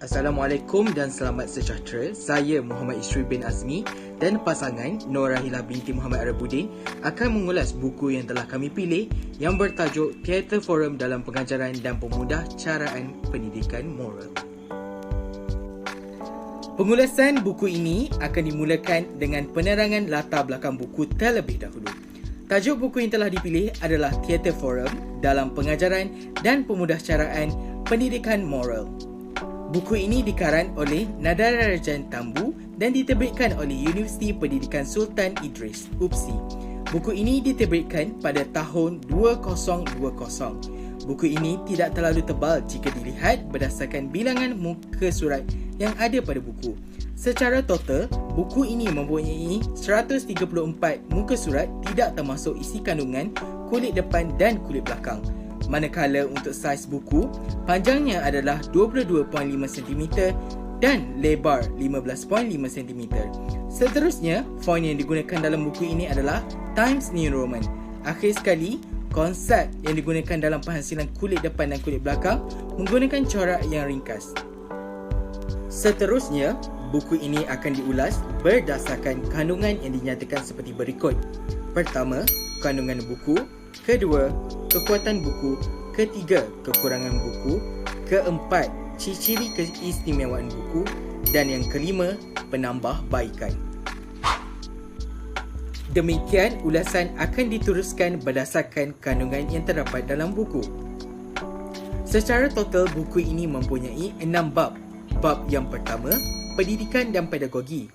Assalamualaikum dan selamat sejahtera. Saya Muhammad Isri bin Azmi dan pasangan Nur Rahila binti Muhammad Arabuddin akan mengulas buku yang telah kami pilih yang bertajuk Theatre Forum dalam Pengajaran dan Pemudah Caraan Pendidikan Moral. Pengulasan buku ini akan dimulakan dengan penerangan latar belakang buku terlebih dahulu. Tajuk buku yang telah dipilih adalah Theatre Forum dalam Pengajaran dan Pemudah Caraan Pendidikan Moral. Buku ini dikarang oleh Nadara Rajan Tambu dan diterbitkan oleh Universiti Pendidikan Sultan Idris, UPSI. Buku ini diterbitkan pada tahun 2020. Buku ini tidak terlalu tebal jika dilihat berdasarkan bilangan muka surat yang ada pada buku. Secara total, buku ini mempunyai 134 muka surat tidak termasuk isi kandungan, kulit depan dan kulit belakang. Manakala untuk saiz buku, panjangnya adalah 22.5 cm dan lebar 15.5 cm. Seterusnya, font yang digunakan dalam buku ini adalah Times New Roman. Akhir sekali, konsep yang digunakan dalam penghasilan kulit depan dan kulit belakang menggunakan corak yang ringkas. Seterusnya, buku ini akan diulas berdasarkan kandungan yang dinyatakan seperti berikut. Pertama, kandungan buku. Kedua, kekuatan buku. Ketiga, kekurangan buku. Keempat, ciri-ciri keistimewaan buku. Dan yang kelima, penambahbaikan. Demikian ulasan akan diteruskan berdasarkan kandungan yang terdapat dalam buku. Secara total, buku ini mempunyai 6 bab. Bab yang pertama, pendidikan dan pedagogi.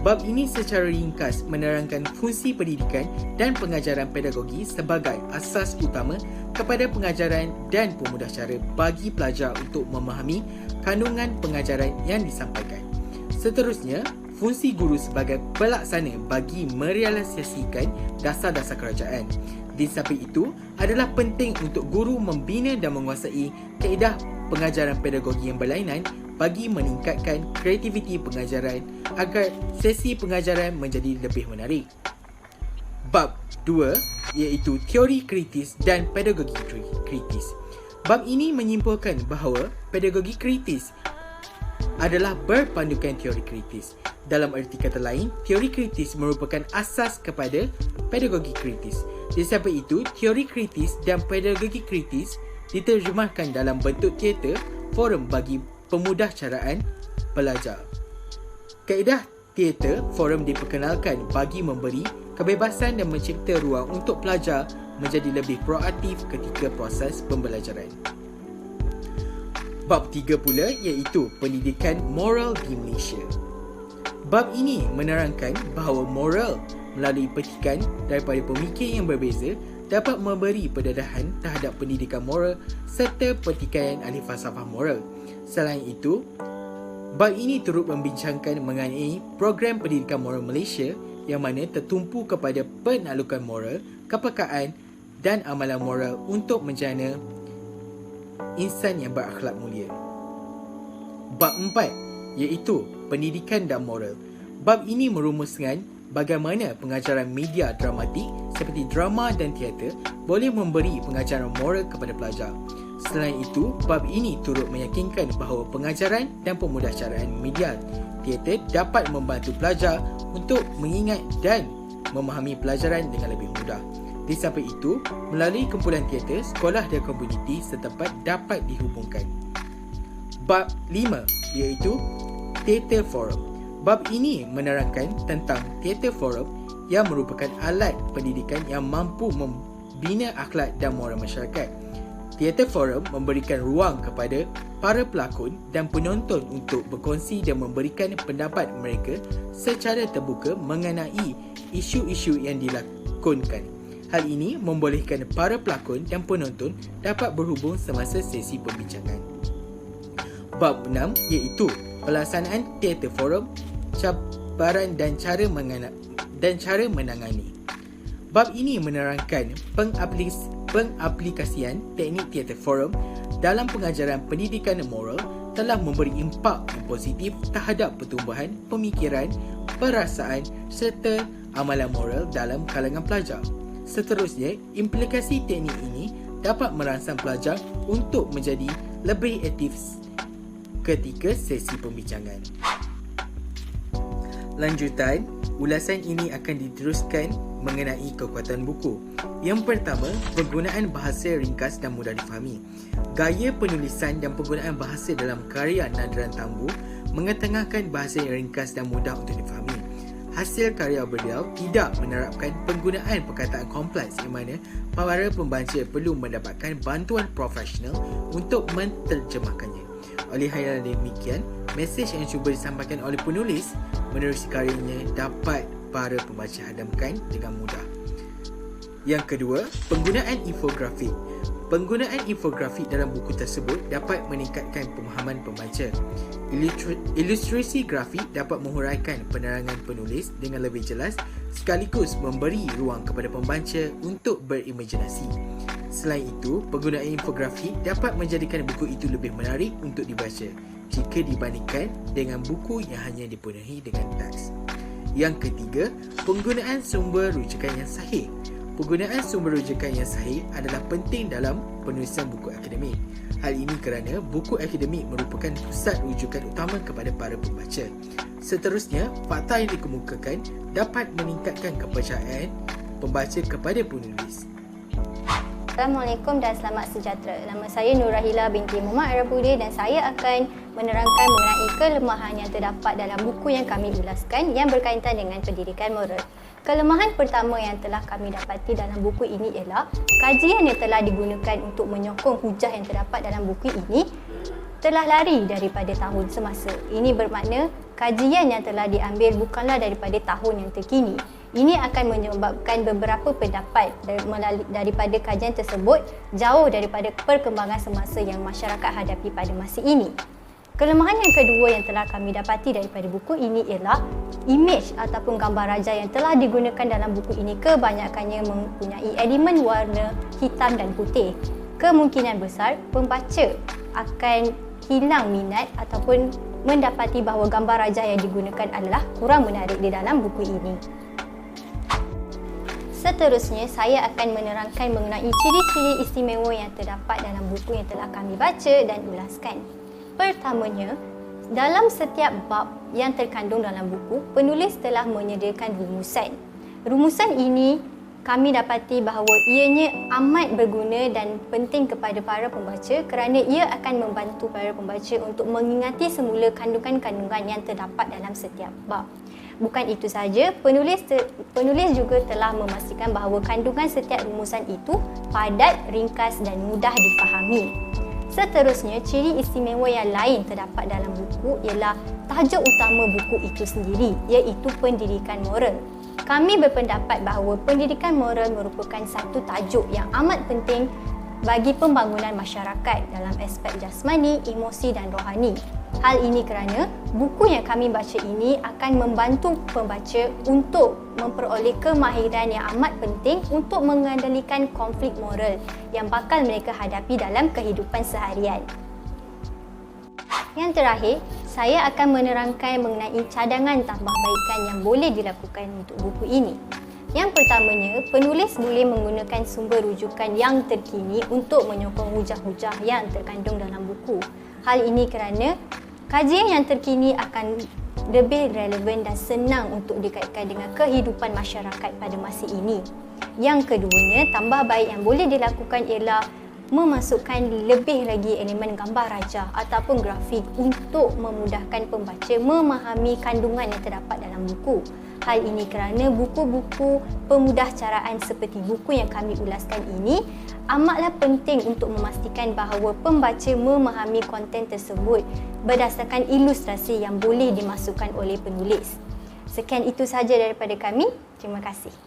Bab ini secara ringkas menerangkan fungsi pendidikan dan pengajaran pedagogi sebagai asas utama kepada pengajaran dan pemudah cara bagi pelajar untuk memahami kandungan pengajaran yang disampaikan. Seterusnya, fungsi guru sebagai pelaksana bagi merealisasikan dasar-dasar kerajaan. Di samping itu, adalah penting untuk guru membina dan menguasai kaedah pengajaran pedagogi yang berlainan bagi meningkatkan kreativiti pengajaran agar sesi pengajaran menjadi lebih menarik. Bab 2 iaitu teori kritis dan pedagogi kritis. Bab ini menyimpulkan bahawa pedagogi kritis adalah berpandukan teori kritis. Dalam erti kata lain, teori kritis merupakan asas kepada pedagogi kritis. Di samping itu, teori kritis dan pedagogi kritis diterjemahkan dalam bentuk teater forum bagi pemudah caraan pelajar. Kaedah teater forum diperkenalkan bagi memberi kebebasan dan mencipta ruang untuk pelajar menjadi lebih proaktif ketika proses pembelajaran. Bab 3 pula iaitu pendidikan moral di Malaysia. Bab ini menerangkan bahawa moral melalui petikan daripada pemikir yang berbeza dapat memberi pendedahan terhadap pendidikan moral serta pertikaian ahli falsafah moral. Selain itu, bab ini turut membincangkan mengenai program pendidikan moral Malaysia yang mana tertumpu kepada penaklukan moral, kepekaan dan amalan moral untuk menjana insan yang berakhlak mulia. Bab 4 iaitu pendidikan dan moral. Bab ini merumuskan bagaimana pengajaran media dramatik seperti drama dan teater boleh memberi pengajaran moral kepada pelajar. Selain itu, bab ini turut meyakinkan bahawa pengajaran dan pemudah caraan media teater dapat membantu pelajar untuk mengingat dan memahami pelajaran dengan lebih mudah. Di samping itu, melalui kumpulan teater, sekolah dan komuniti setempat dapat dihubungkan. Bab 5 iaitu Theatre Forum. Bab ini menerangkan tentang Theatre Forum yang merupakan alat pendidikan yang mampu membina akhlak dan moral masyarakat. Theatre Forum memberikan ruang kepada para pelakon dan penonton untuk berkongsi dan memberikan pendapat mereka secara terbuka mengenai isu-isu yang dilakonkan. Hal ini membolehkan para pelakon dan penonton dapat berhubung semasa sesi pembincangan. Bab 6 iaitu pelaksanaan Theatre Forum, cabaran dan cara menangani. Bab ini menerangkan pengaplikasian teknik Theatre Forum dalam pengajaran pendidikan moral telah memberi impak yang positif terhadap pertumbuhan pemikiran, perasaan serta amalan moral dalam kalangan pelajar. Seterusnya, implikasi teknik ini dapat merangsang pelajar untuk menjadi lebih aktif ketika sesi pembincangan. Lanjutan, ulasan ini akan diteruskan mengenai kekuatan buku. Yang pertama, penggunaan bahasa ringkas dan mudah difahami. Gaya penulisan dan penggunaan bahasa dalam karya Nadran Tambu mengetengahkan bahasa yang ringkas dan mudah untuk difahami. Hasil karya beliau tidak menerapkan penggunaan perkataan kompleks di mana para pembaca perlu mendapatkan bantuan profesional untuk menterjemahkannya. Oleh hal yang demikian, mesej yang cuba disampaikan oleh penulis menerusi karyanya dapat para pembaca hadamkan dengan mudah. Yang kedua, penggunaan infografik. Penggunaan infografik dalam buku tersebut dapat meningkatkan pemahaman pembaca. Ilustrasi grafik dapat menguraikan penerangan penulis dengan lebih jelas sekaligus memberi ruang kepada pembaca untuk berimajinasi. Selain itu, penggunaan infografik dapat menjadikan buku itu lebih menarik untuk dibaca jika dibandingkan dengan buku yang hanya dipenuhi dengan teks. Yang ketiga, penggunaan sumber rujukan yang sahih. Penggunaan sumber rujukan yang sahih adalah penting dalam penulisan buku akademik. Hal ini kerana buku akademik merupakan pusat rujukan utama kepada para pembaca. Seterusnya, fakta yang dikemukakan dapat meningkatkan kepercayaan pembaca kepada penulis. Assalamualaikum dan selamat sejahtera. Nama saya Nurahila binti Muhammad Arabudi dan saya akan menerangkan mengenai kelemahan yang terdapat dalam buku yang kami ulaskan yang berkaitan dengan pendidikan moral. Kelemahan pertama yang telah kami dapati dalam buku ini ialah kajian yang telah digunakan untuk menyokong hujah yang terdapat dalam buku ini telah lari daripada tahun semasa. Ini bermakna kajian yang telah diambil bukanlah daripada tahun yang terkini. Ini akan menyebabkan beberapa pendapat daripada kajian tersebut jauh daripada perkembangan semasa yang masyarakat hadapi pada masa ini. Kelemahan yang kedua yang telah kami dapati daripada buku ini ialah imej ataupun gambar raja yang telah digunakan dalam buku ini kebanyakannya mempunyai elemen warna hitam dan putih. Kemungkinan besar pembaca akan hilang minat ataupun mendapati bahawa gambar raja yang digunakan adalah kurang menarik di dalam buku ini. Seterusnya, saya akan menerangkan mengenai ciri-ciri istimewa yang terdapat dalam buku yang telah kami baca dan ulaskan. Pertamanya, dalam setiap bab yang terkandung dalam buku, penulis telah menyediakan rumusan. Rumusan ini kami dapati bahawa ianya amat berguna dan penting kepada para pembaca kerana ia akan membantu para pembaca untuk mengingati semula kandungan-kandungan yang terdapat dalam setiap bab. Bukan itu sahaja, penulis juga telah memastikan bahawa kandungan setiap rumusan itu padat, ringkas dan mudah difahami. Seterusnya, ciri istimewa yang lain terdapat dalam buku ialah tajuk utama buku itu sendiri, iaitu pendidikan moral. Kami berpendapat bahawa pendidikan moral merupakan satu tajuk yang amat penting bagi pembangunan masyarakat dalam aspek jasmani, emosi dan rohani. Hal ini kerana buku yang kami baca ini akan membantu pembaca untuk memperoleh kemahiran yang amat penting untuk mengendalikan konflik moral yang bakal mereka hadapi dalam kehidupan seharian. Yang terakhir, saya akan menerangkan mengenai cadangan tambahbaikan yang boleh dilakukan untuk buku ini. Yang pertamanya, penulis boleh menggunakan sumber rujukan yang terkini untuk menyokong hujah-hujah yang terkandung dalam buku. Hal ini kerana kajian yang terkini akan lebih relevan dan senang untuk dikaitkan dengan kehidupan masyarakat pada masa ini. Yang keduanya, tambah baik yang boleh dilakukan ialah memasukkan lebih lagi elemen gambar raja ataupun grafik untuk memudahkan pembaca memahami kandungan yang terdapat dalam buku. Hal ini kerana buku-buku pemudah caraan seperti buku yang kami ulaskan ini amatlah penting untuk memastikan bahawa pembaca memahami konten tersebut berdasarkan ilustrasi yang boleh dimasukkan oleh penulis. Sekian itu sahaja daripada kami. Terima kasih.